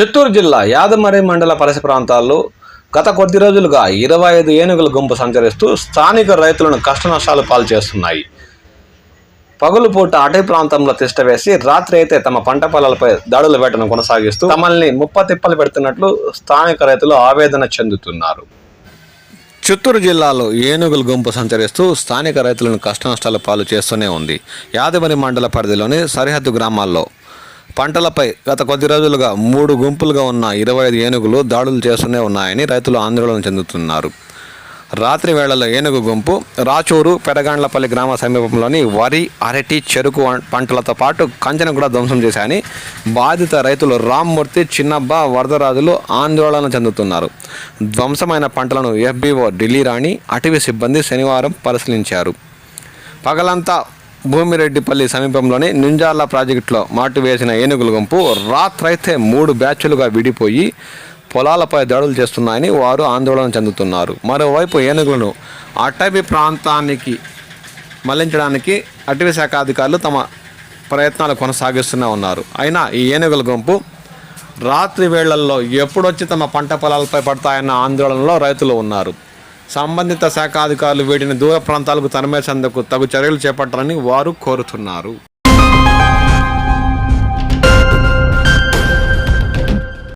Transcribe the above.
చిత్తూరు జిల్లా యాదమరి మండల పరిసర ప్రాంతాల్లో గత కొద్ది రోజులుగా 25 ఏనుగుల గుంపు సంచరిస్తూ స్థానిక రైతులను కష్టనష్టాలు పాల్చేస్తున్నాయి. పగులుపూట అటవీ ప్రాంతంలో తిష్టవేసి రాత్రి అయితే తమ పంట పొలాలపై దాడుల వేటను కొనసాగిస్తూ తమల్ని ముప్పతిప్పలు పెడుతున్నట్లు స్థానిక రైతులు ఆవేదన చెందుతున్నారు. చిత్తూరు జిల్లాలో ఏనుగుల గుంపు సంచరిస్తూ స్థానిక రైతులను కష్టనష్టాల పాలు చేస్తూనే ఉంది. యాదమరి మండల పరిధిలోని సరిహద్దు గ్రామాల్లో పంటలపై గత కొద్ది రోజులుగా 3 గుంపులుగా ఉన్న 25 ఏనుగులు దాడులు చేస్తూనే ఉన్నాయని రైతులు ఆందోళన చెందుతున్నారు. రాత్రి వేళలో ఏనుగు గుంపు రాచూరు పెదగాండ్లపల్లి గ్రామ సమీపంలోని వరి, అరటి, చెరుకు పంటలతో పాటు కంచెను కూడా ధ్వంసం చేశాయని బాధిత రైతులు రామ్మూర్తి, చిన్నబ్బ, వరదరాజులు ఆందోళన చెందుతున్నారు. ధ్వంసమైన పంటలను FBO ఢిల్లీ రాణి, అటవీ సిబ్బంది శనివారం పరిశీలించారు. పగలంతా భూమిరెడ్డిపల్లి సమీపంలోని నుంజాల ప్రాజెక్టులో మాటు వేసిన ఏనుగుల గుంపు రాత్రైతే 3 బ్యాచ్లుగా విడిపోయి పొలాలపై దాడులు చేస్తున్నాయని వారు ఆందోళన చెందుతున్నారు. మరోవైపు ఏనుగులను అటవీ ప్రాంతానికి మళ్లించడానికి అటవీ శాఖ అధికారులు తమ ప్రయత్నాలు కొనసాగిస్తూనే ఉన్నారు. అయినా ఈ ఏనుగుల గుంపు రాత్రి వేళల్లో ఎప్పుడొచ్చి తమ పంట పొలాలపై పడతాయన్న ఆందోళనలో రైతులు ఉన్నారు. సంబంధిత శాఖ అధికారులు వీటిని దూర ప్రాంతాలకు తరిమేసేందుకు తగు చర్యలు చేపట్టాలని వారు కోరుతున్నారు.